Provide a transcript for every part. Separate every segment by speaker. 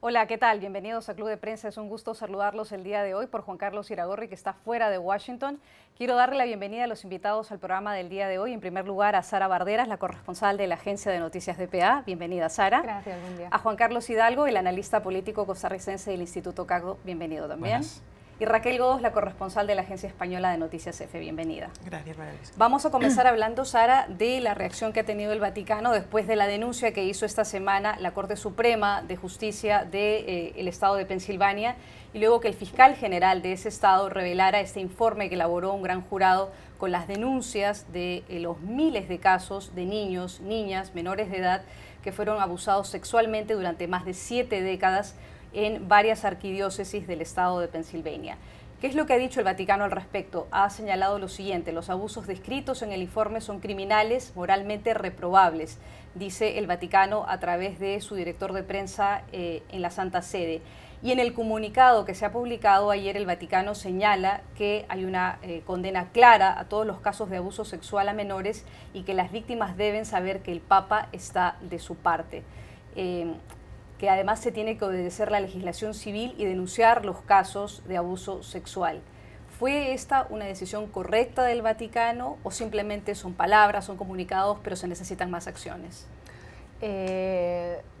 Speaker 1: Hola, ¿qué tal? Bienvenidos a Club de Prensa. Es un gusto saludarlos el día de hoy por Juan Carlos Iragorri, que está fuera de Washington. Quiero darle la bienvenida a los invitados al programa del día de hoy. En primer lugar, a Sara Barderas, la corresponsal de la agencia de noticias dpa. Bienvenida, Sara.
Speaker 2: Gracias, buen día.
Speaker 1: A Juan Carlos Hidalgo, el analista político costarricense del Instituto CACDO. Bienvenido también.
Speaker 3: Buenas.
Speaker 1: Y Raquel Godos, la corresponsal de la agencia española de Noticias EFE. Bienvenida.
Speaker 3: Gracias, María Luisa.
Speaker 1: Vamos a comenzar hablando, Sara, de la reacción que ha tenido el Vaticano después de la denuncia que hizo esta semana la Corte Suprema de Justicia del Estado de Pensilvania, y luego que el fiscal general de ese estado revelara este informe que elaboró un gran jurado con las denuncias de los miles de casos de niños, niñas, menores de edad que fueron abusados sexualmente durante más de 7 décadas en varias arquidiócesis del estado de Pensilvania. ¿Qué es lo que ha dicho el Vaticano al respecto? Ha señalado lo siguiente: los abusos descritos en el informe son criminales, moralmente reprobables, dice el Vaticano a través de su director de prensa en la Santa Sede. Y en el comunicado que se ha publicado ayer, el Vaticano señala que hay una condena clara a todos los casos de abuso sexual a menores y que las víctimas deben saber que el Papa está de su parte. Que además se tiene que obedecer la legislación civil y denunciar los casos de abuso sexual. ¿Fue esta una decisión correcta del Vaticano o simplemente son palabras, son comunicados, pero se necesitan más acciones?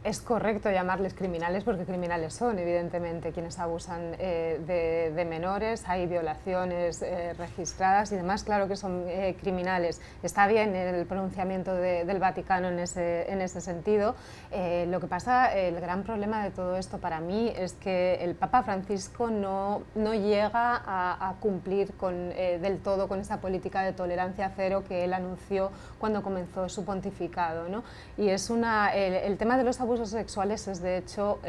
Speaker 2: Es correcto llamarles criminales porque criminales son, evidentemente, quienes abusan de menores. Hay violaciones registradas y demás, claro que son criminales. Está bien el pronunciamiento del Vaticano en ese sentido. Lo que pasa, el gran problema de todo esto para mí es que el Papa Francisco no llega a cumplir del todo con esa política de tolerancia cero que él anunció cuando comenzó su pontificado, ¿no? Y es el tema de los abusos sexuales es, de hecho,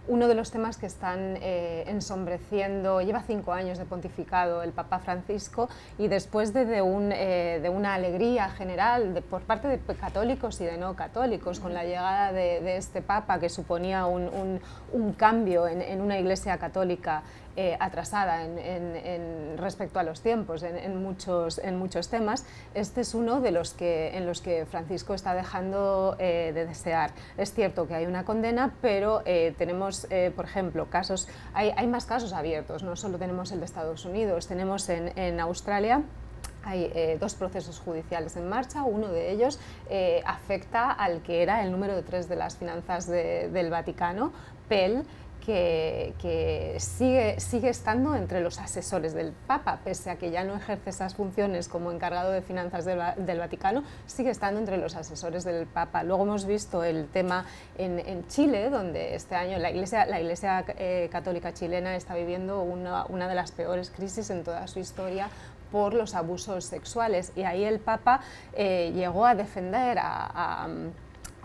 Speaker 2: uno de los temas que están ensombreciendo. Lleva 5 años de pontificado el Papa Francisco, y después de una alegría general por parte de católicos y de no católicos con la llegada de este Papa, que suponía un cambio en una Iglesia católica atrasada respecto a los tiempos en muchos temas, este es uno de en los que Francisco está dejando de desear. Es cierto que hay una condena, pero tenemos, por ejemplo, hay más casos abiertos, no solo tenemos el de Estados Unidos, tenemos en Australia. Hay 2 procesos judiciales en marcha. Uno de ellos afecta al que era el número 3 de las finanzas del Vaticano, Pell, que sigue estando entre los asesores del Papa, pese a que ya no ejerce esas funciones como encargado de finanzas del Vaticano, sigue estando entre los asesores del Papa. Luego hemos visto el tema en Chile, donde este año la Iglesia Católica chilena está viviendo una de las peores crisis en toda su historia por los abusos sexuales, y ahí el Papa llegó a defender a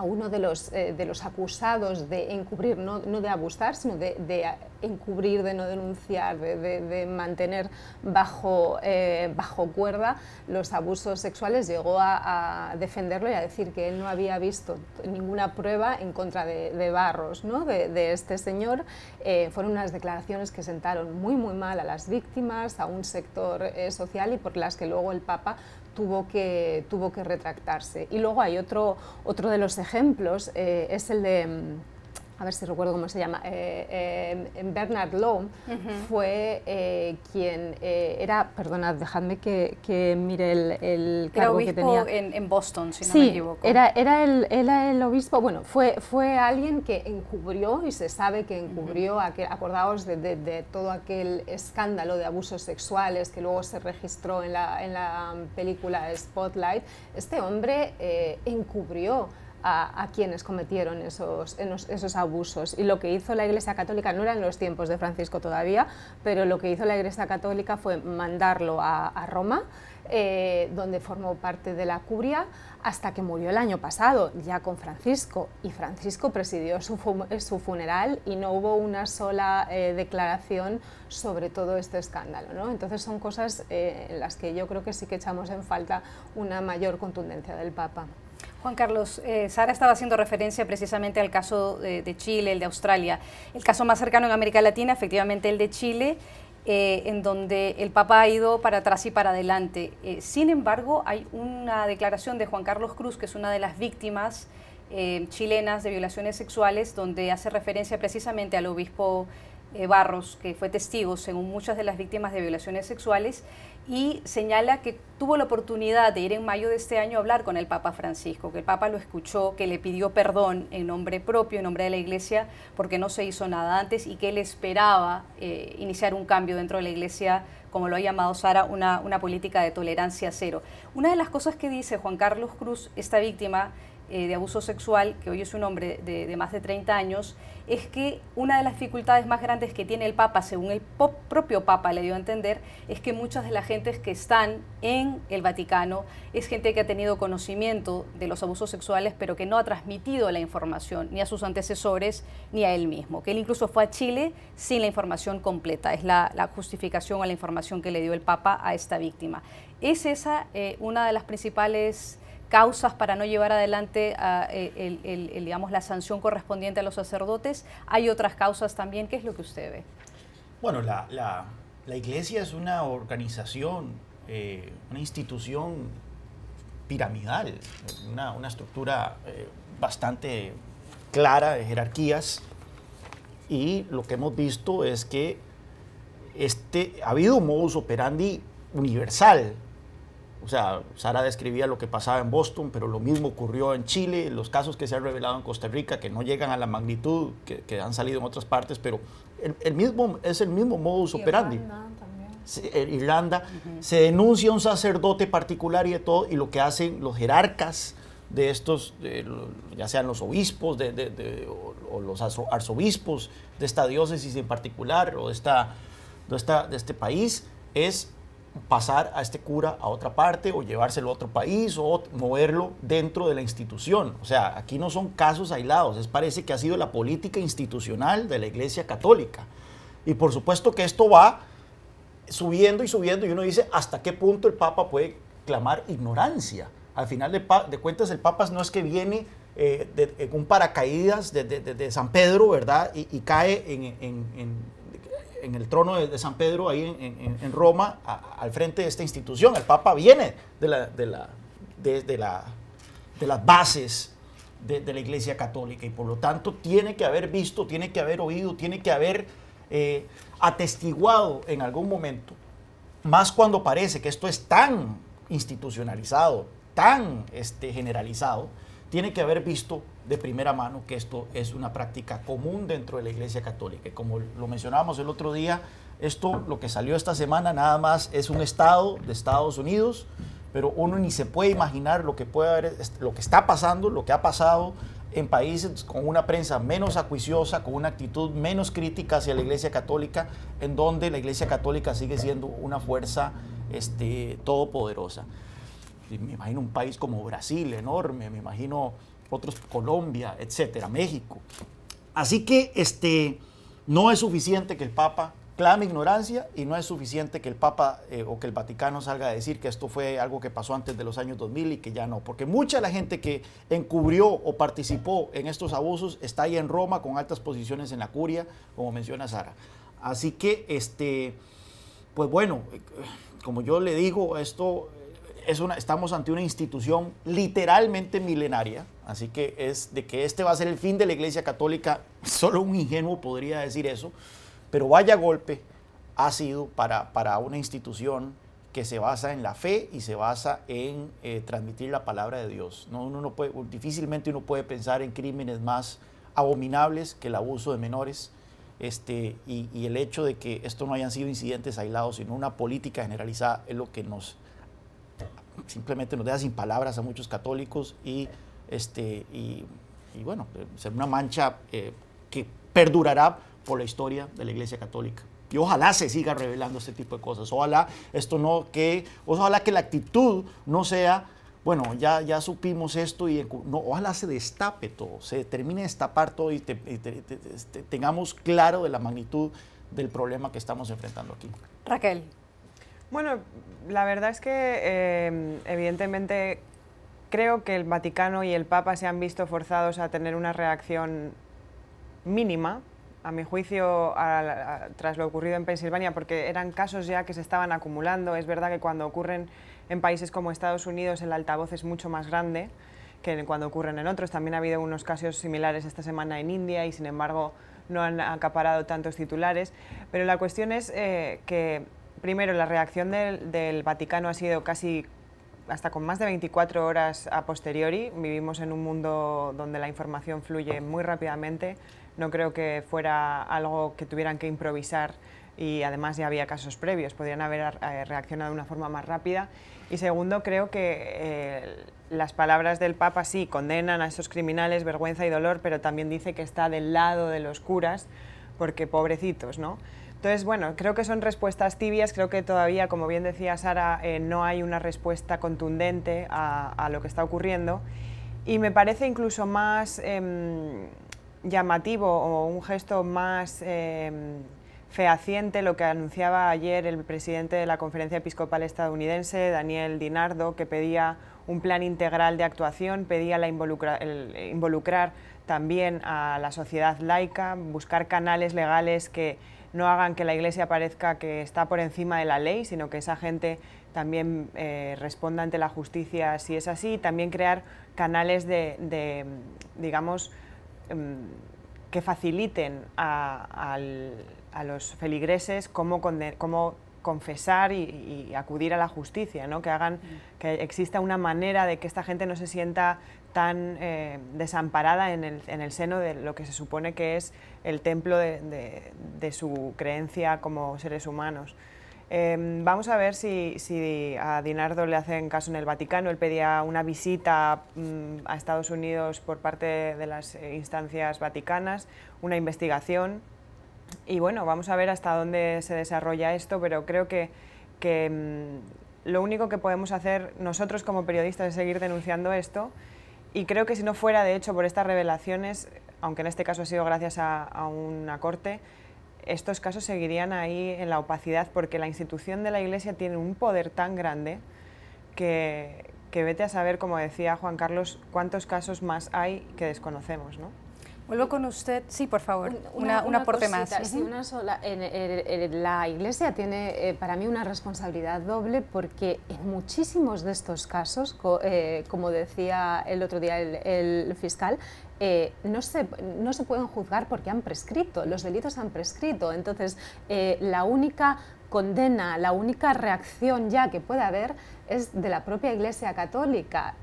Speaker 2: uno de los acusados de encubrir, no de abusar, sino de encubrir, de no denunciar, de mantener bajo cuerda los abusos sexuales. Llegó a defenderlo y a decir que él no había visto ninguna prueba en contra de Barros, ¿no? de este señor. Fueron unas declaraciones que sentaron muy mal a las víctimas, a un sector social, y por las que luego el Papa tuvo que retractarse. Y luego hay otro de los ejemplos, es el de, a ver si recuerdo cómo se llama, Bernard Lowe. Fue quien era, perdonad, dejadme que mire el cargo que tenía.
Speaker 1: En Boston, si no
Speaker 2: sí,
Speaker 1: me equivoco.
Speaker 2: Era el obispo. Bueno, fue alguien que encubrió, y se sabe que encubrió, acordaos de todo aquel escándalo de abusos sexuales que luego se registró en la película Spotlight. Este hombre encubrió a quienes cometieron esos abusos, y lo que hizo la Iglesia Católica, no eran los tiempos de Francisco todavía, pero lo que hizo la Iglesia Católica fue mandarlo a Roma, donde formó parte de la curia hasta que murió el año pasado, ya con Francisco, y Francisco presidió su funeral y no hubo una sola declaración sobre todo este escándalo, ¿no? Entonces son cosas en las que yo creo que sí que echamos en falta una mayor contundencia del Papa.
Speaker 1: Juan Carlos, Sara estaba haciendo referencia precisamente al caso de Chile, el de Australia. El caso más cercano en América Latina, efectivamente el de Chile. en donde el Papa ha ido para atrás y para adelante. Sin embargo, hay una declaración de Juan Carlos Cruz, que es una de las víctimas chilenas de violaciones sexuales, donde hace referencia precisamente al obispo Barros, que fue testigo, según muchas de las víctimas de violaciones sexuales, y señala que tuvo la oportunidad de ir en mayo de este año a hablar con el Papa Francisco, que el Papa lo escuchó, que le pidió perdón en nombre propio, en nombre de la Iglesia, porque no se hizo nada antes y que él esperaba iniciar un cambio dentro de la Iglesia, como lo ha llamado Sara, una política de tolerancia cero. Una de las cosas que dice Juan Carlos Cruz, esta víctima de abuso sexual, que hoy es un hombre de más de 30 años, es que una de las dificultades más grandes que tiene el Papa, según el propio Papa le dio a entender, es que muchas de las gentes que están en el Vaticano es gente que ha tenido conocimiento de los abusos sexuales, pero que no ha transmitido la información ni a sus antecesores ni a él mismo, que él incluso fue a Chile sin la información completa. Es la justificación a la información que le dio el Papa a esta víctima. ¿Es esa una de las principales causas para no llevar adelante digamos, la sanción correspondiente a los sacerdotes? ¿Hay otras causas también? ¿Qué es lo que usted ve?
Speaker 3: Bueno, la Iglesia es una organización, una institución piramidal, una estructura bastante clara de jerarquías, y lo que hemos visto es que ha habido un modus operandi universal. O sea, Sara describía lo que pasaba en Boston, pero lo mismo ocurrió en Chile, los casos que se han revelado en Costa Rica, que no llegan a la magnitud que han salido en otras partes, pero es el mismo modus operandi. Irlanda, se denuncia a un sacerdote particular y de todo, y lo que hacen los jerarcas de estos, ya sean los obispos o los arzobispos de esta diócesis en particular, o de este país, es pasar a este cura a otra parte o llevárselo a otro país o moverlo dentro de la institución. O sea, aquí no son casos aislados, parece que ha sido la política institucional de la Iglesia Católica. Y por supuesto que esto va subiendo y subiendo, y uno dice, ¿hasta qué punto el Papa puede clamar ignorancia? Al final de cuentas, el Papa no es que viene en un paracaídas de San Pedro, ¿verdad? Y cae en el trono de San Pedro, ahí en Roma, al frente de esta institución. El Papa viene de las bases de la Iglesia Católica, y por lo tanto tiene que haber visto, tiene que haber oído, tiene que haber atestiguado en algún momento, más cuando parece que esto es tan institucionalizado, tan generalizado, tiene que haber visto de primera mano que esto es una práctica común dentro de la Iglesia Católica. Y como lo mencionábamos el otro día, esto, lo que salió esta semana, nada más es un estado de Estados Unidos, pero uno ni se puede imaginar lo que puede haber, lo que está pasando, lo que ha pasado en países con una prensa menos acuiciosa, con una actitud menos crítica hacia la Iglesia Católica, en donde la Iglesia Católica sigue siendo una fuerza todopoderosa. Me imagino un país como Brasil, enorme, me imagino otros, Colombia, etcétera, México. Así que no es suficiente que el Papa clame ignorancia, y no es suficiente que el Papa o que el Vaticano salga a decir que esto fue algo que pasó antes de los años 2000 y que ya no, porque mucha de la gente que encubrió o participó en estos abusos está ahí en Roma con altas posiciones en la curia, como menciona Sara. Así que, pues bueno, como yo le digo, estamos ante una institución literalmente milenaria, así que este va a ser el fin de la Iglesia Católica, solo un ingenuo podría decir eso, pero vaya golpe ha sido para una institución que se basa en la fe y se basa en transmitir la palabra de Dios. Difícilmente uno puede pensar en crímenes más abominables que el abuso de menores, y el hecho de que esto no hayan sido incidentes aislados, sino una política generalizada, es lo que simplemente nos deja sin palabras a muchos católicos, y bueno, ser una mancha que perdurará por la historia de la Iglesia Católica. Y ojalá se siga revelando este tipo de cosas. Ojalá que la actitud no sea, bueno, ya supimos esto, ojalá se destape todo, se termine de destapar todo, y tengamos claro de la magnitud del problema que estamos enfrentando aquí.
Speaker 1: Raquel.
Speaker 4: Bueno, la verdad es que evidentemente creo que el Vaticano y el Papa se han visto forzados a tener una reacción mínima a mi juicio, tras lo ocurrido en Pensilvania, porque eran casos ya que se estaban acumulando. Es verdad que cuando ocurren en países como Estados Unidos el altavoz es mucho más grande que cuando ocurren en otros. También ha habido unos casos similares esta semana en India y sin embargo no han acaparado tantos titulares. Pero la cuestión es que, primero, la reacción del Vaticano ha sido casi hasta con más de 24 horas a posteriori. Vivimos en un mundo donde la información fluye muy rápidamente. No creo que fuera algo que tuvieran que improvisar y además ya había casos previos, podrían haber reaccionado de una forma más rápida. Y segundo, creo que las palabras del Papa sí condenan a esos criminales, vergüenza y dolor, pero también dice que está del lado de los curas, porque pobrecitos, ¿no? Entonces, bueno, creo que son respuestas tibias, creo que todavía, como bien decía Sara, no hay una respuesta contundente a lo que está ocurriendo, y me parece incluso más llamativo o un gesto más fehaciente lo que anunciaba ayer el presidente de la Conferencia Episcopal estadounidense, Daniel DiNardo, que pedía un plan integral de actuación, pedía involucrar también a la sociedad laica, buscar canales legales que no hagan que la Iglesia parezca que está por encima de la ley, sino que esa gente también responda ante la justicia si es así, y también crear canales digamos, que faciliten a los feligreses cómo confesar y acudir a la justicia, ¿no? Que hagan que exista una manera de que esta gente no se sienta tan desamparada en el seno de lo que se supone que es el templo de su creencia como seres humanos. Vamos a ver si a DiNardo le hacen caso en el Vaticano. Él pedía una visita a Estados Unidos por parte de las instancias vaticanas, una investigación, y bueno, vamos a ver hasta dónde se desarrolla esto, pero creo que lo único que podemos hacer nosotros como periodistas es seguir denunciando esto, y creo que si no fuera de hecho por estas revelaciones, aunque en este caso ha sido gracias a una corte, estos casos seguirían ahí en la opacidad, porque la institución de la Iglesia tiene un poder tan grande que vete a saber, como decía Juan Carlos, cuántos casos más hay que desconocemos, ¿no?
Speaker 1: Vuelvo con usted, sí, por favor, un aporte más.
Speaker 2: Sí, una sola. La Iglesia tiene para mí una responsabilidad doble, porque en muchísimos de estos casos, como decía el otro día el fiscal, no se pueden juzgar porque han prescrito, los delitos han prescrito. Entonces, la única condena, la única reacción ya que puede haber es de la propia Iglesia Católica,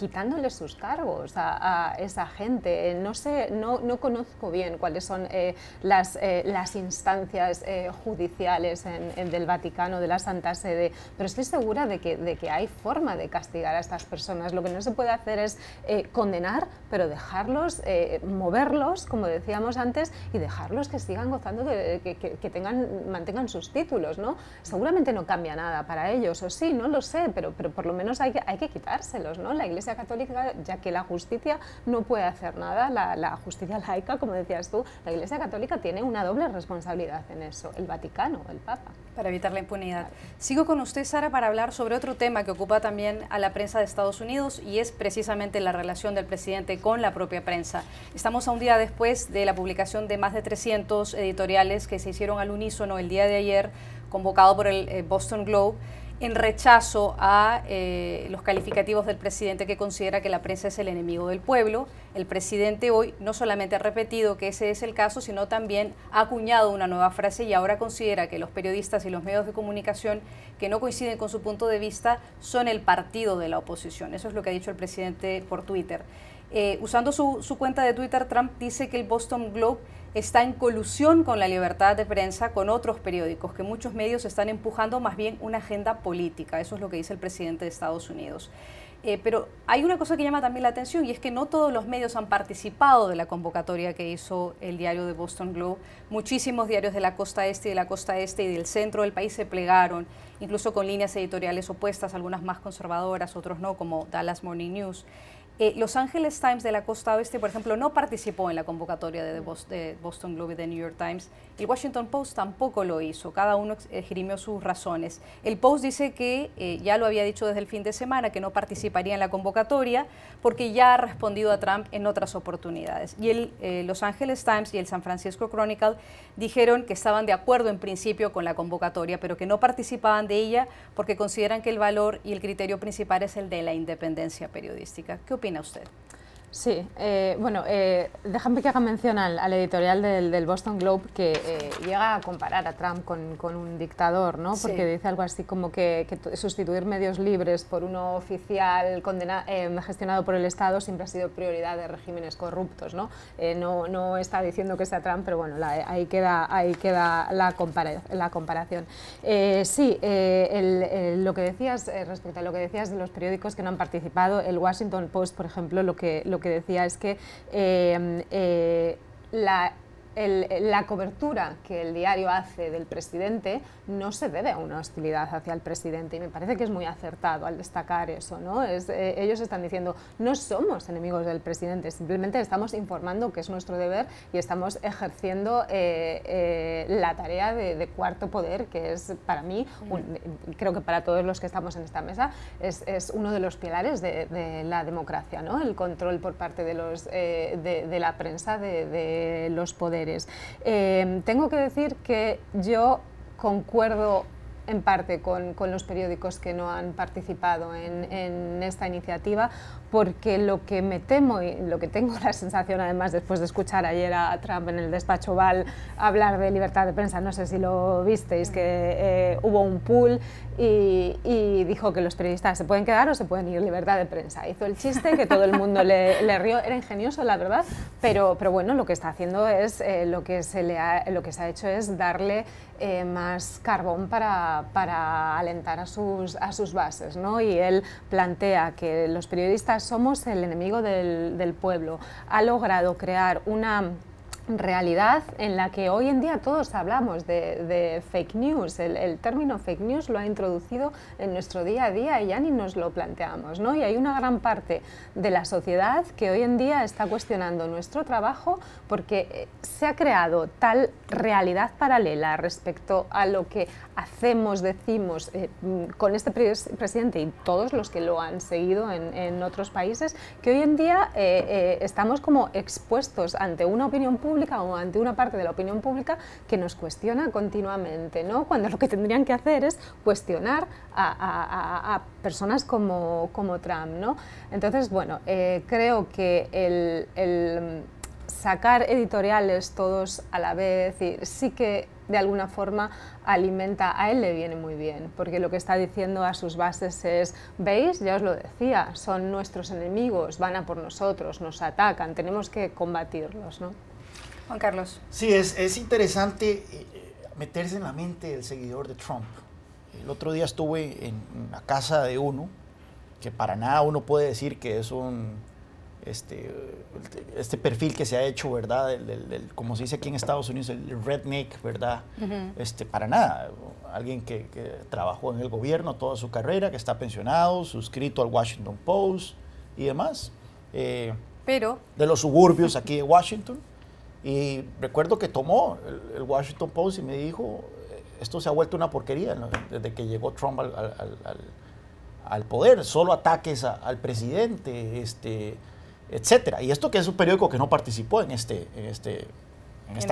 Speaker 2: quitándole sus cargos a esa gente. No conozco bien cuáles son las instancias judiciales del Vaticano, de la Santa Sede, pero estoy segura de que hay forma de castigar a estas personas. Lo que no se puede hacer es condenar, pero dejarlos, moverlos, como decíamos antes, y dejarlos que sigan gozando, que mantengan sus títulos, ¿no? Seguramente no cambia nada para ellos, o sí, no lo sé, pero por lo menos hay que quitárselos, ¿no? La Iglesia Católica, ya que la justicia no puede hacer nada, la justicia laica, como decías tú, la Iglesia Católica tiene una doble responsabilidad en eso, el Vaticano, el Papa.
Speaker 1: Para evitar la impunidad. Sigo con usted, Sara, para hablar sobre otro tema que ocupa también a la prensa de Estados Unidos, y es precisamente la relación del presidente con la propia prensa. Estamos a un día después de la publicación de más de 300 editoriales que se hicieron al unísono el día de ayer, convocado por el Boston Globe, en rechazo a los calificativos del presidente, que considera que la prensa es el enemigo del pueblo. El presidente hoy no solamente ha repetido que ese es el caso, sino también ha acuñado una nueva frase, y ahora considera que los periodistas y los medios de comunicación que no coinciden con su punto de vista son el partido de la oposición. Eso es lo que ha dicho el presidente por Twitter. Usando su cuenta de Twitter, Trump dice que el Boston Globe está en colusión con la libertad de prensa, con otros periódicos, que muchos medios están empujando más bien una agenda política. Eso es lo que dice el presidente de Estados Unidos. Pero hay una cosa que llama también la atención, y es que no todos los medios han participado de la convocatoria que hizo el diario de Boston Globe. Muchísimos diarios de la costa este y de la costa este y del centro del país se plegaron, incluso con líneas editoriales opuestas, algunas más conservadoras, otros no, como Dallas Morning News. Los Angeles Times de la costa oeste, por ejemplo, no participó en la convocatoria de Boston Globe y de New York Times. El Washington Post tampoco lo hizo, cada uno esgrimió sus razones. El Post dice que, ya lo había dicho desde el fin de semana, que no participaría en la convocatoria porque ya ha respondido a Trump en otras oportunidades. Y Los Angeles Times y el San Francisco Chronicle dijeron que estaban de acuerdo en principio con la convocatoria, pero que no participaban de ella porque consideran que el valor y el criterio principal es el de la independencia periodística. ¿Qué opina usted?
Speaker 2: Sí, bueno, déjame que haga mención al editorial del Boston Globe que llega a comparar a Trump con un dictador, ¿no? Porque dice algo así como que sustituir medios libres por uno oficial gestionado por el Estado siempre ha sido prioridad de regímenes corruptos, ¿no? No está diciendo que sea Trump, pero bueno, ahí queda la comparación. Sí, lo que decías respecto a lo que decías de los periódicos que no han participado, el Washington Post, por ejemplo, lo que decía es que la cobertura que el diario hace del presidente no se debe a una hostilidad hacia el presidente, y me parece que es muy acertado al destacar eso, ¿no? Ellos están diciendo, no somos enemigos del presidente, simplemente estamos informando que es nuestro deber y estamos ejerciendo la tarea de cuarto poder, que es para mí, creo que para todos los que estamos en esta mesa, es uno de los pilares de la democracia, ¿no? El control por parte de la prensa de los poderes. Tengo que decir que yo concuerdo en parte con los periódicos que no han participado en esta iniciativa, porque lo que me temo y lo que tengo la sensación, además, después de escuchar ayer a Trump en el despacho Oval hablar de libertad de prensa, no sé si lo visteis, que hubo un pool y dijo que los periodistas se pueden quedar o se pueden ir, libertad de prensa. Hizo el chiste que todo el mundo le rió, era ingenioso, la verdad, pero bueno, lo que está haciendo es, lo que se ha hecho es darle más carbón para alentar a sus bases, ¿no? Y él plantea que los periodistas somos el enemigo del pueblo. Ha logrado crear una realidad en la que hoy en día todos hablamos de fake news. El término fake news lo ha introducido en nuestro día a día y ya ni nos lo planteamos, ¿no? Y hay una gran parte de la sociedad que hoy en día está cuestionando nuestro trabajo porque se ha creado tal realidad paralela respecto a lo que hacemos, decimos con este presidente y todos los que lo han seguido en otros países, que hoy en día estamos como expuestos ante una opinión pública o ante una parte de la opinión pública que nos cuestiona continuamente, ¿no? Cuando lo que tendrían que hacer es cuestionar a personas como Trump, ¿no? Entonces, bueno, creo que el sacar editoriales todos a la vez y sí que de alguna forma alimenta, a él le viene muy bien, porque lo que está diciendo a sus bases es, ¿veis? Ya os lo decía, son nuestros enemigos, van a por nosotros, nos atacan, tenemos que combatirlos, ¿no?
Speaker 1: Juan Carlos.
Speaker 3: Sí, es interesante meterse en la mente del seguidor de Trump. El otro día estuve en la casa de uno, que para nada uno puede decir que es este perfil que se ha hecho, ¿verdad? Como se dice aquí en Estados Unidos, el redneck, ¿verdad? Para nada. Alguien que trabajó en el gobierno toda su carrera, que está pensionado, suscrito al Washington Post y demás.
Speaker 1: Pero
Speaker 3: de los suburbios aquí de Washington. Y recuerdo que tomó el Washington Post y me dijo, esto se ha vuelto una porquería, ¿no? Desde que llegó Trump al poder, solo ataques al presidente, etcétera. Y esto que es un periódico que no participó en esta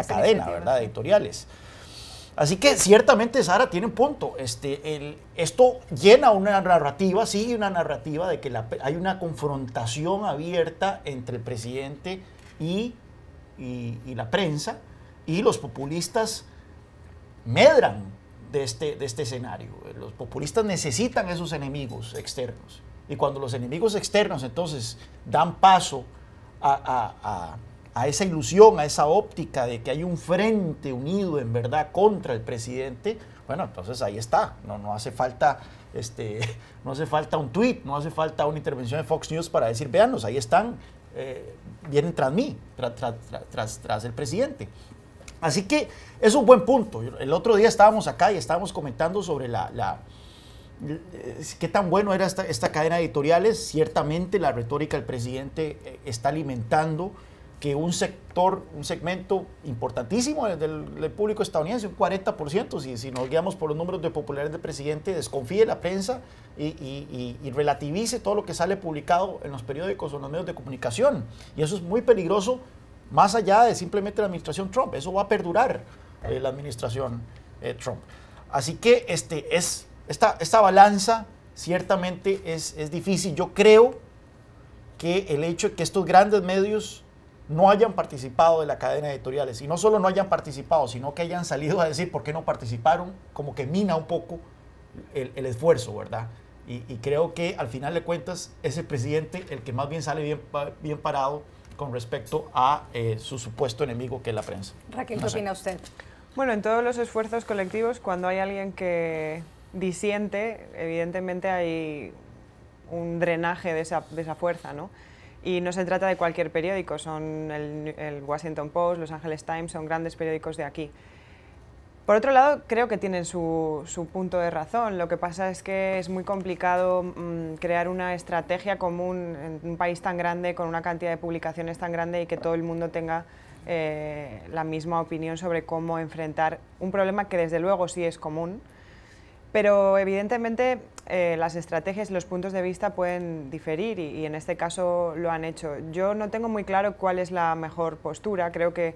Speaker 3: cadena, ¿verdad? Editoriales. Así que ciertamente Sara tiene un punto. Esto llena una narrativa, sigue una narrativa de que hay una confrontación abierta entre el presidente y la prensa, y los populistas medran de este escenario. Los populistas necesitan esos enemigos externos, y cuando los enemigos externos entonces dan paso a esa ilusión, a esa óptica de que hay un frente unido en verdad contra el presidente, bueno, entonces ahí está. No hace falta no hace falta un tweet, no hace falta una intervención de Fox News para decir, véanlos, ahí están, vienen tras mí, tras el presidente. Así que es un buen punto. El otro día estábamos acá y estábamos comentando sobre ¿Qué tan bueno era esta cadena de editoriales? Ciertamente la retórica del presidente está alimentando que un segmento importantísimo del público estadounidense, un 40%, si nos guiamos por los números de popularidad del presidente, desconfíe de la prensa y relativice todo lo que sale publicado en los periódicos o en los medios de comunicación. Y eso es muy peligroso, más allá de simplemente la administración Trump. Eso va a perdurar la administración Trump. Así que esta balanza ciertamente es difícil. Yo creo que el hecho de que estos grandes medios no hayan participado de la cadena de editoriales, y no solo no hayan participado, sino que hayan salido a decir por qué no participaron, como que mina un poco el esfuerzo, ¿verdad? Y creo que al final de cuentas es el presidente el que más bien sale bien parado con respecto a su supuesto enemigo, que es la prensa.
Speaker 1: Raquel, ¿qué opina usted?
Speaker 4: Bueno, en todos los esfuerzos colectivos, cuando hay alguien que disiente, evidentemente hay un drenaje de esa fuerza, ¿no? Y no se trata de cualquier periódico, son el Washington Post, Los Angeles Times, son grandes periódicos de aquí. Por otro lado, creo que tienen su punto de razón. Lo que pasa es que es muy complicado crear una estrategia común en un país tan grande, con una cantidad de publicaciones tan grande y que todo el mundo tenga la misma opinión sobre cómo enfrentar un problema que desde luego sí es común, pero evidentemente las estrategias y los puntos de vista pueden diferir y en este caso lo han hecho. Yo no tengo muy claro cuál es la mejor postura. Creo que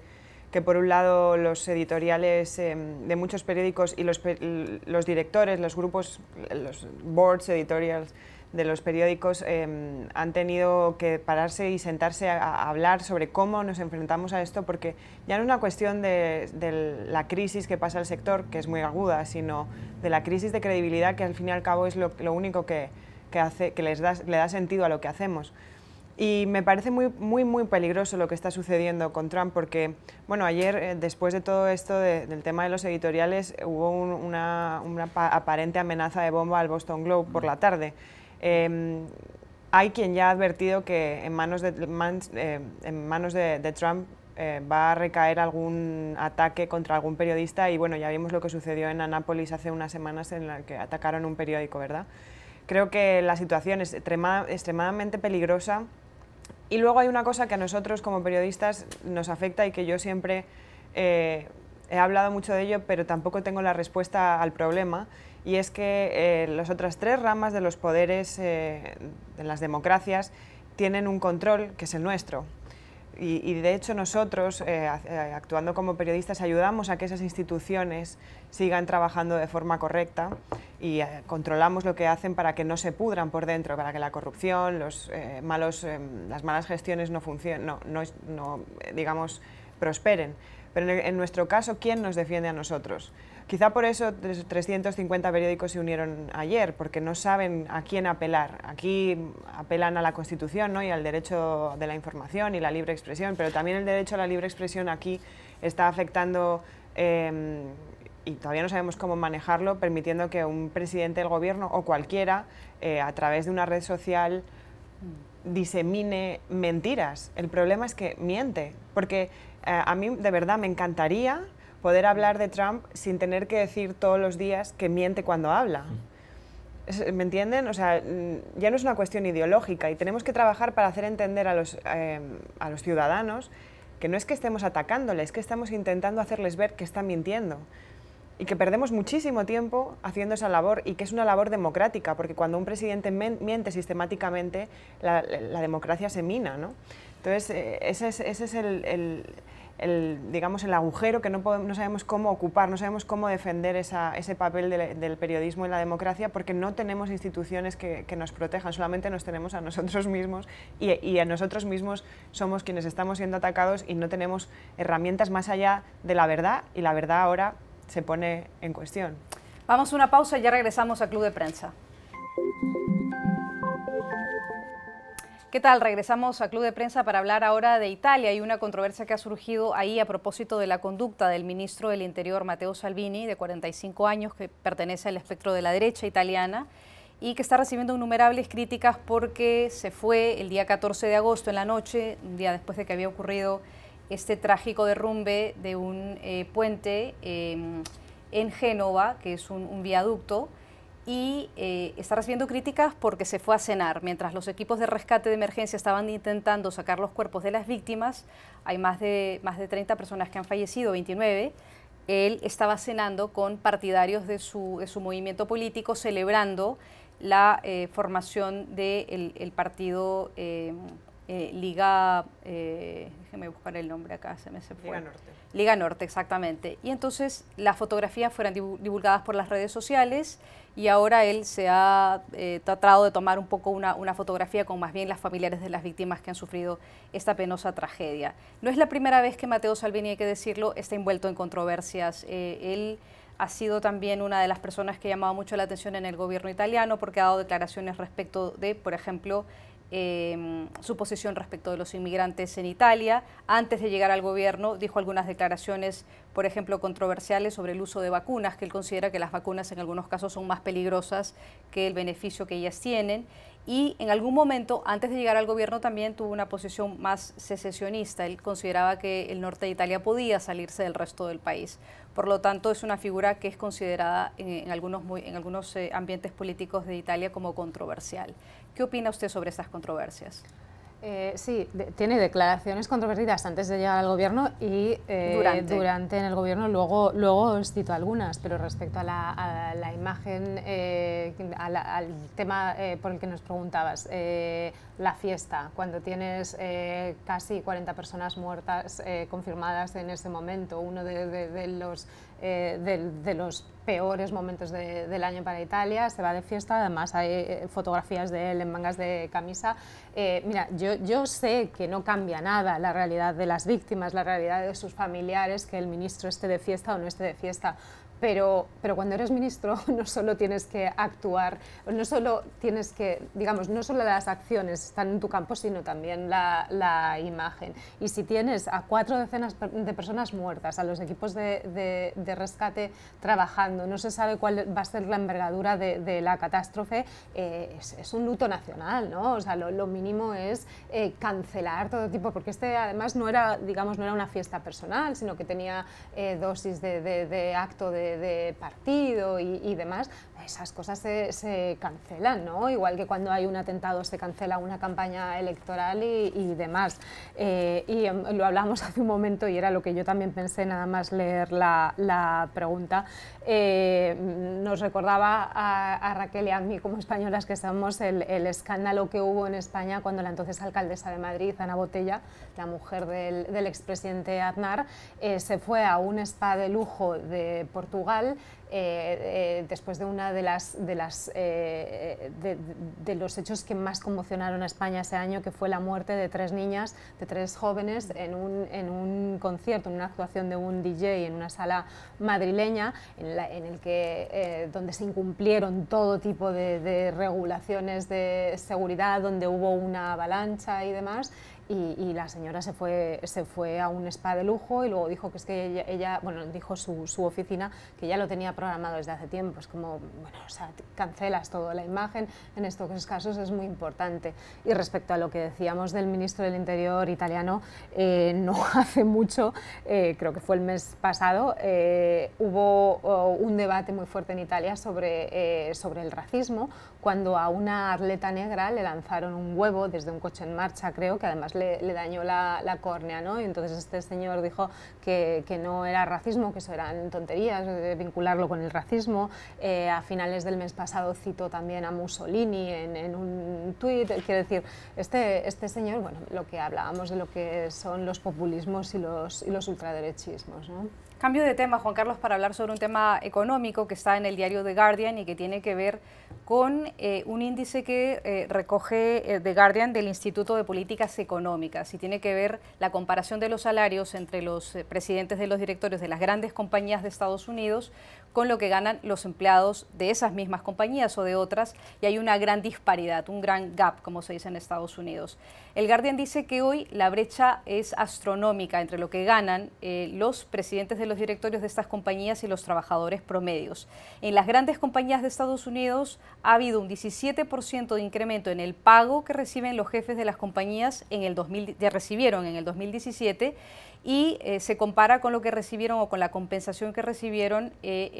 Speaker 4: por un lado los editoriales de muchos periódicos y los directores, los grupos, los boards editorials de los periódicos han tenido que pararse y sentarse a hablar sobre cómo nos enfrentamos a esto, porque ya no es una cuestión de la crisis que pasa al sector, que es muy aguda, sino de la crisis de credibilidad, que al fin y al cabo es lo único que le da sentido a lo que hacemos. Y me parece muy peligroso lo que está sucediendo con Trump, porque bueno, ayer, después de todo esto del tema de los editoriales, hubo una aparente amenaza de bomba al Boston Globe por la tarde. Hay quien ya ha advertido que en manos de Trump va a recaer algún ataque contra algún periodista, y bueno, ya vimos lo que sucedió en Annapolis hace unas semanas, en la que atacaron un periódico, ¿verdad? Creo que la situación es extremadamente peligrosa. Y luego hay una cosa que a nosotros como periodistas nos afecta y que yo siempre he hablado mucho de ello, pero tampoco tengo la respuesta al problema, y es que las otras tres ramas de los poderes de las democracias tienen un control que es el nuestro. Y de hecho nosotros, actuando como periodistas, ayudamos a que esas instituciones sigan trabajando de forma correcta y controlamos lo que hacen para que no se pudran por dentro, para que la corrupción, las malas gestiones digamos, prosperen. Pero en nuestro caso, ¿quién nos defiende a nosotros? Quizá por eso 350 periódicos se unieron ayer, porque no saben a quién apelar. Aquí apelan a la Constitución, ¿no?, y al derecho de la información y la libre expresión, pero también el derecho a la libre expresión aquí está afectando, y todavía no sabemos cómo manejarlo, permitiendo que un presidente del gobierno o cualquiera, a través de una red social, disemine mentiras. El problema es que miente, porque a mí de verdad me encantaría poder hablar de Trump sin tener que decir todos los días que miente cuando habla. ¿Me entienden? O sea, ya no es una cuestión ideológica, y tenemos que trabajar para hacer entender a los ciudadanos que no es que estemos atacándoles, es que estamos intentando hacerles ver que están mintiendo y que perdemos muchísimo tiempo haciendo esa labor, y que es una labor democrática, porque cuando un presidente miente sistemáticamente, la democracia se mina, ¿no? Entonces, ese es digamos, el agujero que no sabemos cómo ocupar, no sabemos cómo defender ese papel del periodismo en la democracia, porque no tenemos instituciones que nos protejan, solamente nos tenemos a nosotros mismos, y a nosotros mismos somos quienes estamos siendo atacados y no tenemos herramientas más allá de la verdad, y la verdad ahora se pone en cuestión.
Speaker 1: Vamos a una pausa y ya regresamos a Club de Prensa. ¿Qué tal? Regresamos a Club de Prensa para hablar ahora de Italia y una controversia que ha surgido ahí a propósito de la conducta del ministro del Interior, Matteo Salvini, de 45 años, que pertenece al espectro de la derecha italiana y que está recibiendo innumerables críticas porque se fue el día 14 de agosto en la noche, un día después de que había ocurrido este trágico derrumbe de un puente en Génova, que es un viaducto, y está recibiendo críticas porque se fue a cenar. Mientras los equipos de rescate de emergencia estaban intentando sacar los cuerpos de las víctimas, hay más de 30 personas que han fallecido, 29. Él estaba cenando con partidarios de su movimiento político, celebrando la formación del partido Liga, déjeme buscar el nombre acá, se fue.
Speaker 4: Liga Norte.
Speaker 1: Liga Norte, exactamente. Y entonces las fotografías fueron divulgadas por las redes sociales y ahora él se ha tratado de tomar un poco una fotografía con más bien las familiares de las víctimas que han sufrido esta penosa tragedia. No es la primera vez que Matteo Salvini, hay que decirlo, está envuelto en controversias. Él ha sido también una de las personas que ha llamado mucho la atención en el gobierno italiano porque ha dado declaraciones respecto de, por ejemplo, su posición respecto de los inmigrantes en Italia. Antes de llegar al gobierno dijo algunas declaraciones, por ejemplo, controversiales sobre el uso de vacunas, que él considera que las vacunas en algunos casos son más peligrosas que el beneficio que ellas tienen. Y en algún momento, antes de llegar al gobierno, también tuvo una posición más secesionista. Él consideraba que el norte de Italia podía salirse del resto del país. Por lo tanto, es una figura que es considerada en algunos ambientes políticos de Italia como controversial. ¿Qué opina usted sobre estas controversias?
Speaker 2: Sí, tiene declaraciones controvertidas antes de llegar al gobierno y durante en el gobierno, luego os cito algunas, pero respecto a la imagen, al tema por el que nos preguntabas, la fiesta, cuando tienes casi 40 personas muertas confirmadas en ese momento, uno de los peores momentos del año para Italia, se va de fiesta, además hay fotografías de él en mangas de camisa. Mira, yo sé que no cambia nada la realidad de las víctimas, la realidad de sus familiares, que el ministro esté de fiesta o no esté de fiesta. Pero cuando eres ministro no solo tienes que actuar, no solo tienes que, digamos, no solo las acciones están en tu campo, sino también la imagen. Y si tienes a 4 decenas de personas muertas, a los equipos de rescate trabajando, no se sabe cuál va a ser la envergadura de la catástrofe, es un luto nacional, ¿no? O sea, lo mínimo es cancelar todo tipo, porque además no era, digamos, no era una fiesta personal, sino que tenía dosis de acto de partido y demás. Esas cosas se cancelan, ¿no? Igual que cuando hay un atentado se cancela una campaña electoral y demás. Y lo hablamos hace un momento y era lo que yo también pensé nada más leer la pregunta. Nos recordaba a Raquel y a mí como españolas que somos el escándalo que hubo en España cuando la entonces alcaldesa de Madrid, Ana Botella, la mujer del expresidente Aznar, se fue a un spa de lujo de Portugal después de una de los hechos que más conmocionaron a España ese año, que fue la muerte de 3 niñas, de 3 jóvenes en un concierto, en una actuación de un DJ en una sala madrileña, donde se incumplieron todo tipo de regulaciones de seguridad, donde hubo una avalancha y demás. Y la señora se fue a un spa de lujo y luego dijo que es que ella bueno, dijo su oficina que ya lo tenía programado desde hace tiempo. Es como, bueno, o sea, cancelas todo. La imagen en estos casos es muy importante. Y respecto a lo que decíamos del ministro del Interior italiano, no hace mucho, creo que fue el mes pasado, hubo un debate muy fuerte en Italia sobre el racismo, cuando a una atleta negra le lanzaron un huevo desde un coche en marcha, creo, que además le dañó la córnea, ¿no? Y entonces este señor dijo que no era racismo, que eso eran tonterías, vincularlo con el racismo. A finales del mes pasado citó también a Mussolini en un tuit. Quiero decir, este señor, bueno, lo que hablábamos de lo que son los populismos y los ultraderechismos, ¿no?
Speaker 1: Cambio de tema, Juan Carlos, para hablar sobre un tema económico que está en el diario The Guardian y que tiene que ver con un índice que recoge The Guardian del Instituto de Políticas Económicas y tiene que ver la comparación de los salarios entre los presidentes de los directorios de las grandes compañías de Estados Unidos con lo que ganan los empleados de esas mismas compañías o de otras, y hay una gran disparidad, un gran gap, como se dice en Estados Unidos. El Guardian dice que hoy la brecha es astronómica entre lo que ganan los presidentes de los directorios de estas compañías y los trabajadores promedios. En las grandes compañías de Estados Unidos ha habido un 17% de incremento en el pago que reciben los jefes de las compañías que recibieron en el 2017 y se compara con lo que recibieron o con la compensación que recibieron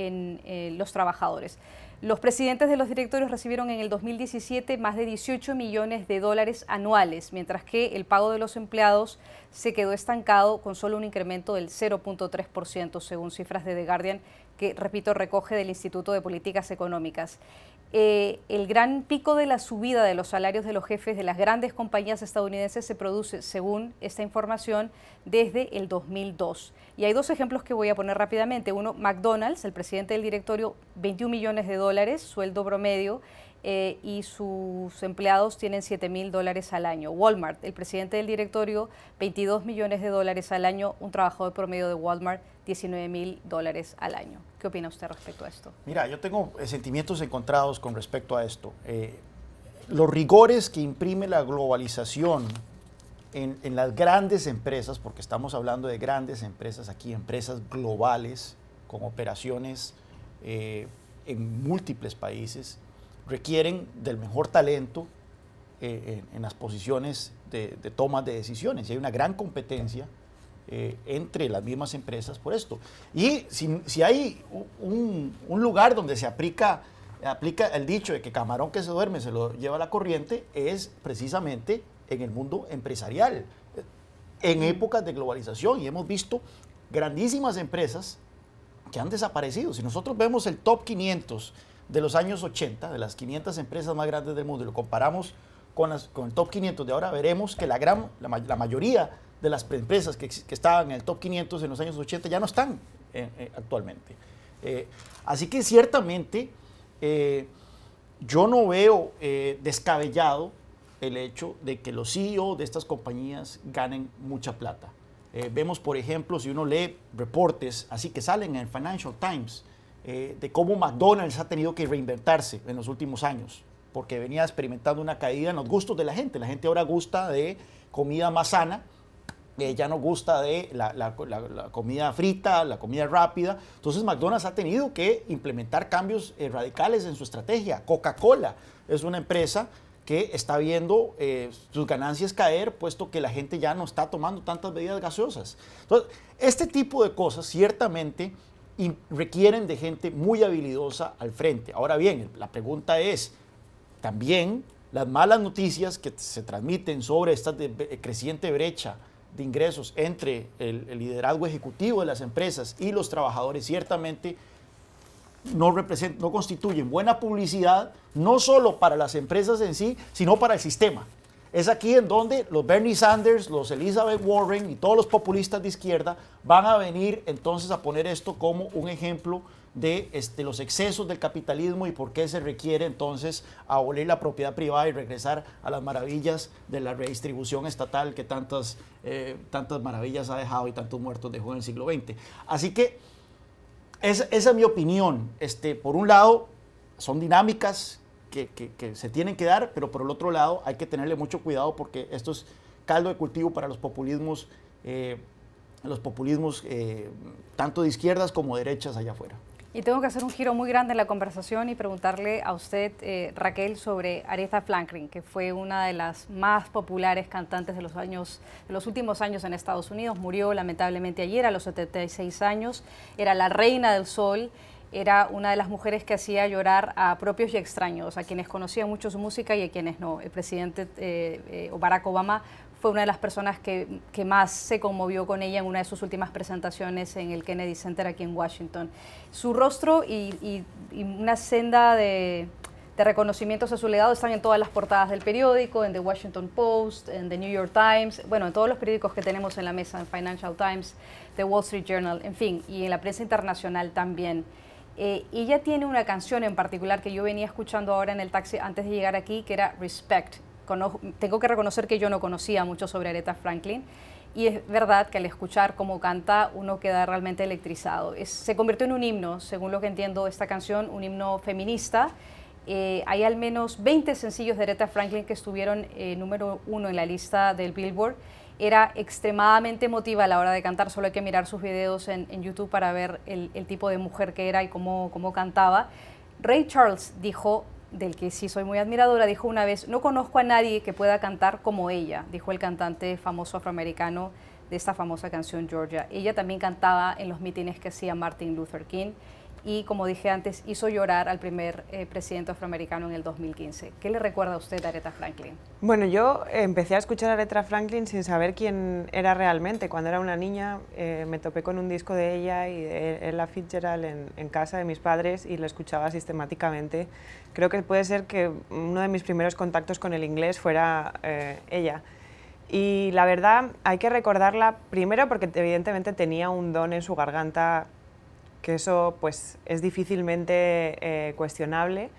Speaker 1: en los trabajadores. Los presidentes de los directorios recibieron en el 2017 más de 18 millones de dólares anuales, mientras que el pago de los empleados se quedó estancado con solo un incremento del 0.3%, según cifras de The Guardian, que, repito, recoge del Instituto de Políticas Económicas. El gran pico de la subida de los salarios de los jefes de las grandes compañías estadounidenses se produce, según esta información, desde el 2002. Y hay dos ejemplos que voy a poner rápidamente. Uno, McDonald's, el presidente del directorio, 21 millones de dólares, sueldo promedio, y sus empleados tienen $7,000 al año. Walmart, el presidente del directorio, 22 millones de dólares al año, un trabajador promedio de Walmart, $19,000 al año. ¿Qué opina usted respecto a esto?
Speaker 3: Mira, yo tengo sentimientos encontrados con respecto a esto. Los rigores que imprime la globalización en las grandes empresas, porque estamos hablando de grandes empresas aquí, empresas globales con operaciones en múltiples países, requieren del mejor talento en las posiciones de toma de decisiones. Y hay una gran competencia entre las mismas empresas por esto. Y si hay un lugar donde se aplica el dicho de que camarón que se duerme se lo lleva la corriente, es precisamente en el mundo empresarial, en épocas de globalización. Y hemos visto grandísimas empresas que han desaparecido. Si nosotros vemos el top 500 de los años 80, de las 500 empresas más grandes del mundo, y lo comparamos con el top 500 de ahora, veremos que la mayoría de las empresas que estaban en el top 500 en los años 80 ya no están actualmente. Así que ciertamente yo no veo descabellado el hecho de que los CEO de estas compañías ganen mucha plata. Vemos, por ejemplo, si uno lee reportes así que salen en el Financial Times, de cómo McDonald's ha tenido que reinventarse en los últimos años, porque venía experimentando una caída en los gustos de la gente. La gente ahora gusta de comida más sana, ya no gusta de la comida frita, la comida rápida. Entonces McDonald's ha tenido que implementar cambios radicales en su estrategia. Coca-Cola es una empresa que está viendo sus ganancias caer, puesto que la gente ya no está tomando tantas bebidas gaseosas. Entonces, este tipo de cosas ciertamente requieren de gente muy habilidosa al frente. Ahora bien, la pregunta es, también las malas noticias que se transmiten sobre esta creciente brecha de ingresos entre el liderazgo ejecutivo de las empresas y los trabajadores ciertamente no constituyen buena publicidad, no solo para las empresas en sí, sino para el sistema. Es aquí en donde los Bernie Sanders, los Elizabeth Warren y todos los populistas de izquierda van a venir entonces a poner esto como un ejemplo de los excesos del capitalismo y por qué se requiere entonces abolir la propiedad privada y regresar a las maravillas de la redistribución estatal que tantas maravillas ha dejado y tantos muertos dejó en el siglo XX. Así que esa es mi opinión. Por un lado, son dinámicas que se tienen que dar, pero por el otro lado hay que tenerle mucho cuidado porque esto es caldo de cultivo para los populismos tanto de izquierdas como de derechas allá afuera.
Speaker 1: Y tengo que hacer un giro muy grande en la conversación y preguntarle a usted, Raquel, sobre Aretha Franklin, que fue una de las más populares cantantes de los últimos años en Estados Unidos. Murió lamentablemente ayer a los 76 años. Era la reina del soul. Era una de las mujeres que hacía llorar a propios y extraños, a quienes conocían mucho su música y a quienes no. El presidente Barack Obama fue una de las personas que más se conmovió con ella en una de sus últimas presentaciones en el Kennedy Center aquí en Washington. Su rostro y una senda de reconocimientos a su legado están en todas las portadas del periódico, en The Washington Post, en The New York Times, bueno, en todos los periódicos que tenemos en la mesa, en Financial Times, The Wall Street Journal, en fin, y en la prensa internacional también. Ella tiene una canción en particular que yo venía escuchando ahora en el taxi antes de llegar aquí, que era Respect. Tengo que reconocer que yo no conocía mucho sobre Aretha Franklin y es verdad que al escuchar cómo canta uno queda realmente electrizado. Se convirtió en un himno, según lo que entiendo esta canción, un himno feminista. Hay al menos 20 sencillos de Aretha Franklin que estuvieron número 1 en la lista del Billboard. Era extremadamente emotiva a la hora de cantar, solo hay que mirar sus videos en YouTube para ver el tipo de mujer que era y cómo cantaba. Ray Charles dijo, del que sí soy muy admiradora, dijo una vez, no conozco a nadie que pueda cantar como ella, dijo el cantante famoso afroamericano de esta famosa canción Georgia. Ella también cantaba en los mítines que hacía Martin Luther King y, como dije antes, hizo llorar al primer presidente afroamericano en el 2015. ¿Qué le recuerda a usted a Aretha Franklin?
Speaker 4: Bueno, yo empecé a escuchar a Aretha Franklin sin saber quién era realmente. Cuando era una niña me topé con un disco de ella y de Ella Fitzgerald en casa de mis padres y lo escuchaba sistemáticamente. Creo que puede ser que uno de mis primeros contactos con el inglés fuera ella. Y la verdad hay que recordarla primero porque evidentemente tenía un don en su garganta, que eso pues es difícilmente cuestionable,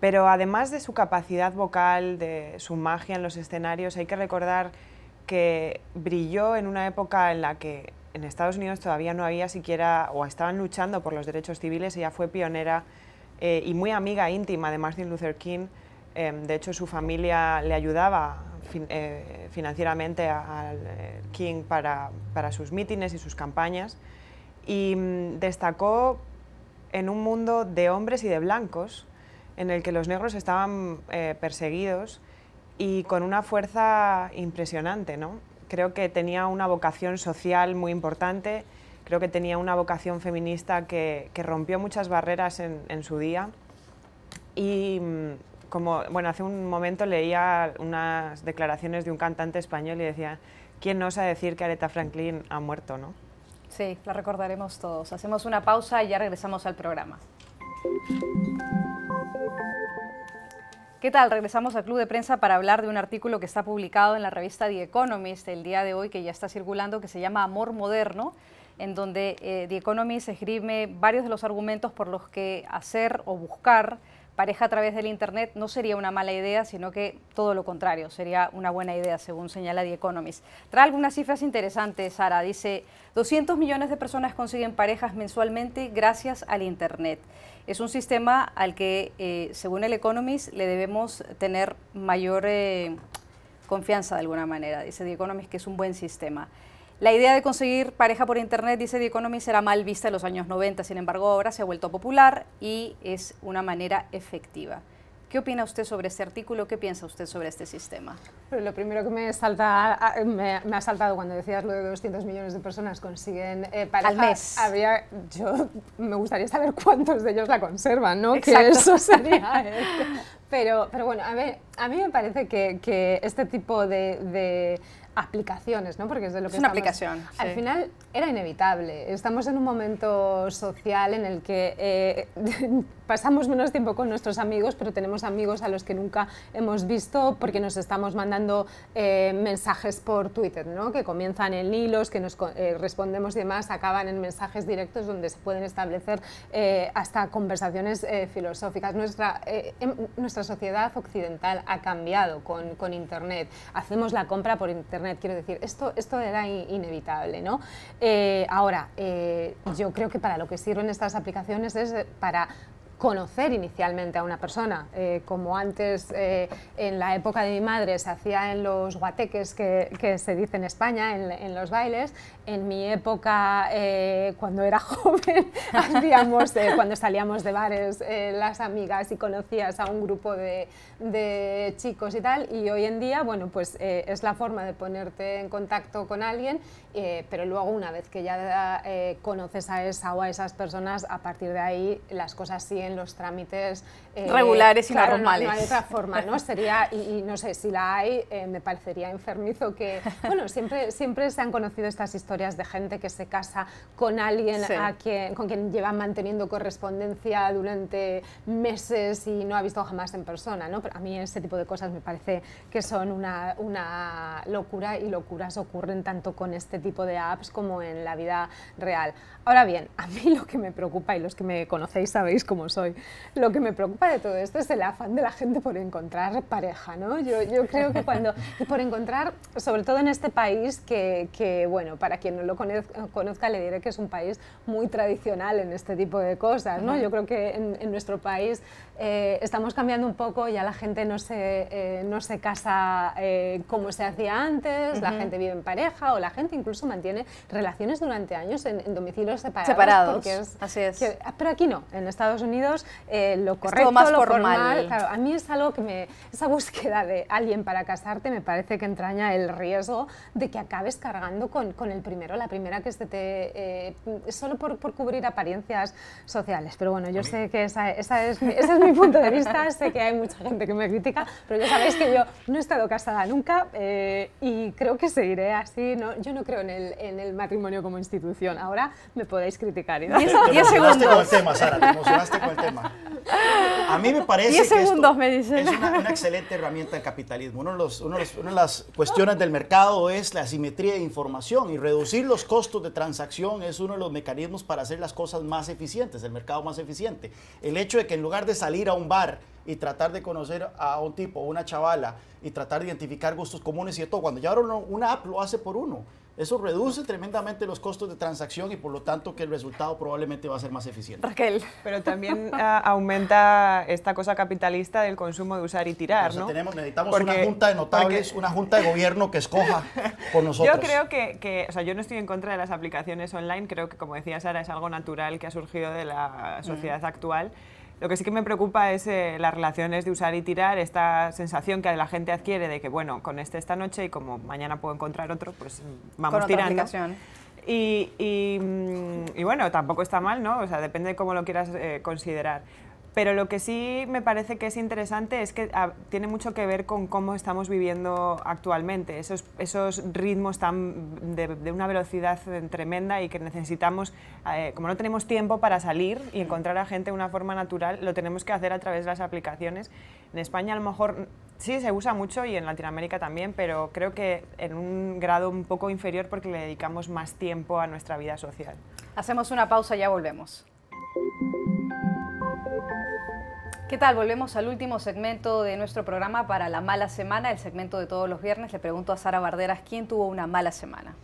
Speaker 4: pero además de su capacidad vocal, de su magia en los escenarios, hay que recordar que brilló en una época en la que en Estados Unidos todavía no había siquiera, o estaban luchando por los derechos civiles. Ella fue pionera y muy amiga íntima de Martin Luther King. De hecho, su familia le ayudaba financieramente al King para sus mítines y sus campañas, y destacó en un mundo de hombres y de blancos en el que los negros estaban perseguidos y con una fuerza impresionante, ¿no? Creo que tenía una vocación social muy importante, creo que tenía una vocación feminista que rompió muchas barreras en su día. Y como, bueno, hace un momento leía unas declaraciones de un cantante español y decía: ¿quién no osa decir que Aretha Franklin ha muerto, no?
Speaker 1: Sí, la recordaremos todos. Hacemos una pausa y ya regresamos al programa. ¿Qué tal? Regresamos al Club de Prensa para hablar de un artículo que está publicado en la revista The Economist el día de hoy, que ya está circulando, que se llama Amor Moderno, en donde The Economist esgrime varios de los argumentos por los que hacer o buscar pareja a través del Internet no sería una mala idea, sino que todo lo contrario, sería una buena idea, según señala The Economist. Trae algunas cifras interesantes, Sara. Dice, 200 millones de personas consiguen parejas mensualmente gracias al Internet. Es un sistema al que, según el Economist, le debemos tener mayor confianza de alguna manera. Dice The Economist que es un buen sistema. La idea de conseguir pareja por Internet, dice The Economist, era mal vista en los años 90, sin embargo ahora se ha vuelto popular y es una manera efectiva. ¿Qué opina usted sobre este artículo? ¿Qué piensa usted sobre este sistema?
Speaker 2: Pero lo primero que me ha saltado cuando decías lo de 200 millones de personas consiguen pareja
Speaker 1: al mes.
Speaker 2: Me gustaría saber cuántos de ellos la conservan, ¿no?
Speaker 1: Exacto.
Speaker 2: Que eso sería... Pero bueno, a mí me parece que este tipo de aplicaciones, ¿no? Porque es de lo que
Speaker 1: es una
Speaker 2: estamos,
Speaker 1: aplicación.
Speaker 2: Al
Speaker 1: sí.
Speaker 2: final era inevitable. Estamos en un momento social en el que pasamos menos tiempo con nuestros amigos, pero tenemos amigos a los que nunca hemos visto porque nos estamos mandando mensajes por Twitter, ¿no? Que comienzan en hilos, que nos respondemos y demás, acaban en mensajes directos donde se pueden establecer hasta conversaciones filosóficas. Nuestra sociedad occidental ha cambiado con Internet. Hacemos la compra por Internet. Quiero decir, esto era inevitable, ¿no? Ahora, yo creo que para lo que sirven estas aplicaciones es para conocer inicialmente a una persona, como antes en la época de mi madre se hacía en los guateques que se dice en España, en los bailes. En mi época, cuando era joven, hacíamos, cuando salíamos de bares, las amigas y conocías a un grupo de chicos y tal, y hoy en día, bueno, pues es la forma de ponerte en contacto con alguien, pero luego una vez que ya conoces a esa o a esas personas, a partir de ahí las cosas siguen los trámites
Speaker 1: regulares y
Speaker 2: claro,
Speaker 1: normales.
Speaker 2: No hay otra forma, ¿no? Sería, y no sé, si la hay, me parecería enfermizo que, bueno, siempre se han conocido estas historias de gente que se casa con alguien
Speaker 1: sí.
Speaker 2: con quien lleva manteniendo correspondencia durante meses y no ha visto jamás en persona, ¿no? Pero a mí ese tipo de cosas me parece que son una locura, y locuras ocurren tanto con este tipo de apps como en la vida real. Ahora bien, a mí lo que me preocupa, y los que me conocéis sabéis cómo soy, lo que me preocupa de todo esto es el afán de la gente por encontrar pareja, ¿no? Yo creo que y por encontrar, sobre todo en este país, que bueno, para quien no lo conozca le diré que es un país muy tradicional en este tipo de cosas, ¿no? Yo creo que en nuestro país estamos cambiando un poco, ya la gente no se casa como se hacía antes, la gente vive en pareja, o la gente incluso mantiene relaciones durante años en domicilios separados.
Speaker 1: Así es.
Speaker 2: Pero aquí no, en Estados Unidos Unidos, lo correcto,
Speaker 1: todo más
Speaker 2: lo
Speaker 1: formal.
Speaker 2: Claro, a mí es algo que esa búsqueda de alguien para casarte me parece que entraña el riesgo de que acabes cargando con el primero, la primera que se te... solo por cubrir apariencias sociales. Pero bueno, yo sé que ese es mi punto de vista, sé que hay mucha gente que me critica, pero ya sabéis que yo no he estado casada nunca y creo que seguiré así. Yo no creo en el matrimonio como institución. Ahora me podéis criticar.
Speaker 1: 10 segundos.
Speaker 3: Con el tema, Sara, te emocionaste con el tema. A mí me parece
Speaker 1: 10
Speaker 3: que
Speaker 1: segundos,
Speaker 3: esto
Speaker 1: me dicen.
Speaker 3: es una excelente herramienta del capitalismo. Una de las cuestiones del mercado es la asimetría de información, y reducir los costos de transacción es uno de los mecanismos para hacer las cosas más eficientes, el mercado más eficiente. El hecho de que en lugar de salir a un bar y tratar de conocer a un tipo o una chavala y tratar de identificar gustos comunes y de todo, cuando ya ahora una app lo hace por uno, eso reduce tremendamente los costos de transacción y por lo tanto que el resultado probablemente va a ser más eficiente.
Speaker 1: Raquel.
Speaker 4: Pero también aumenta esta cosa capitalista del consumo de usar y tirar, ¿no?
Speaker 3: Necesitamos una junta de notables, una junta de gobierno que escoja por nosotros.
Speaker 4: Yo creo que, o sea, yo no estoy en contra de las aplicaciones online, creo que, como decía Sara, es algo natural que ha surgido de la sociedad actual. Lo que sí que me preocupa es las relaciones de usar y tirar, esta sensación que la gente adquiere de que, bueno, con esta noche y como mañana puedo encontrar otro, pues vamos tirando. Y bueno, tampoco está mal, ¿no? O sea, depende de cómo lo quieras considerar. Pero lo que sí me parece que es interesante es que tiene mucho que ver con cómo estamos viviendo actualmente, esos ritmos de una velocidad tremenda y que necesitamos, como no tenemos tiempo para salir y encontrar a gente de una forma natural, lo tenemos que hacer a través de las aplicaciones. En España a lo mejor sí se usa mucho y en Latinoamérica también, pero creo que en un grado un poco inferior porque le dedicamos más tiempo a nuestra vida social.
Speaker 1: Hacemos una pausa, ya volvemos. ¿Qué tal? Volvemos al último segmento de nuestro programa para la mala semana, el segmento de todos los viernes. Le pregunto a Sara Barderas, ¿quién tuvo una mala semana?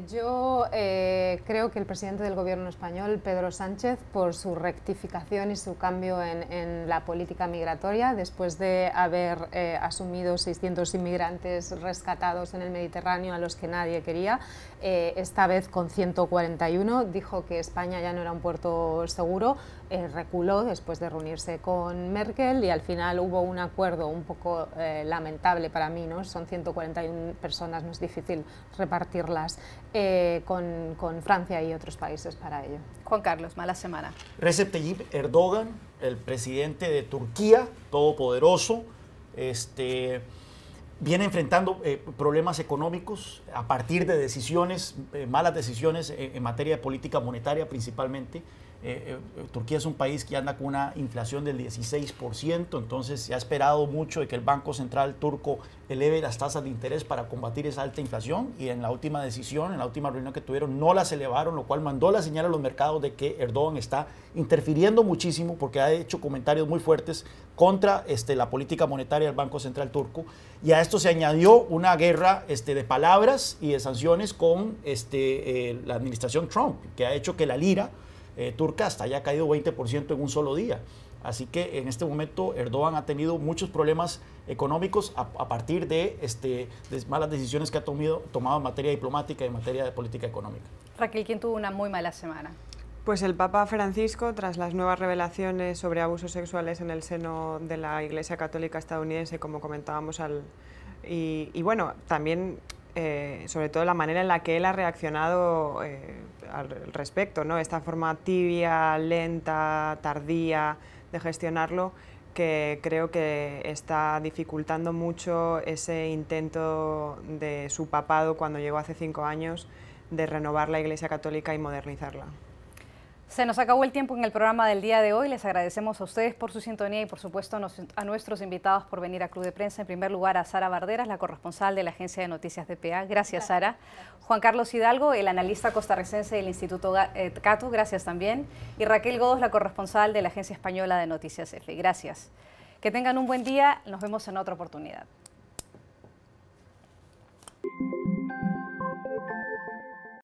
Speaker 2: Yo creo que el presidente del gobierno español, Pedro Sánchez, por su rectificación y su cambio en la política migratoria, después de haber asumido 600 inmigrantes rescatados en el Mediterráneo a los que nadie quería, esta vez con 141, dijo que España ya no era un puerto seguro, reculó después de reunirse con Merkel y al final hubo un acuerdo un poco lamentable para mí, ¿no? Son 141 personas, no es difícil repartirlas con Francia y otros países para ello.
Speaker 1: Juan Carlos, mala semana.
Speaker 3: Recep Tayyip Erdogan, el presidente de Turquía, todopoderoso, viene enfrentando problemas económicos a partir de decisiones, malas decisiones en materia de política monetaria principalmente. Turquía es un país que anda con una inflación del 16%, entonces se ha esperado mucho de que el Banco Central turco eleve las tasas de interés para combatir esa alta inflación y en la última decisión, en la última reunión que tuvieron, no las elevaron, lo cual mandó la señal a los mercados de que Erdogan está interfiriendo muchísimo porque ha hecho comentarios muy fuertes contra la política monetaria del Banco Central turco, y a esto se añadió una guerra de palabras y de sanciones con la administración Trump, que ha hecho que la lira turca hasta haya caído 20% en un solo día. Así que en este momento Erdogan ha tenido muchos problemas económicos a partir de malas decisiones que ha tomado en materia diplomática y en materia de política económica.
Speaker 1: Raquel, ¿quién tuvo una muy mala semana?
Speaker 4: Pues el Papa Francisco, tras las nuevas revelaciones sobre abusos sexuales en el seno de la Iglesia Católica estadounidense, como comentábamos, y bueno, también sobre todo la manera en la que él ha reaccionado al respecto, ¿no? Esta forma tibia, lenta, tardía de gestionarlo, que creo que está dificultando mucho ese intento de su papado cuando llegó hace 5 años de renovar la Iglesia Católica y modernizarla.
Speaker 1: Se nos acabó el tiempo en el programa del día de hoy. Les agradecemos a ustedes por su sintonía y por supuesto a nuestros invitados por venir a Club de Prensa. En primer lugar a Sara Barderas, la corresponsal de la agencia de noticias DPA. Gracias, Sara. Juan Carlos Hidalgo, el analista costarricense del Instituto Cato. Gracias también. Y Raquel Godos, la corresponsal de la agencia española de noticias EFE. Gracias. Que tengan un buen día. Nos vemos en otra oportunidad.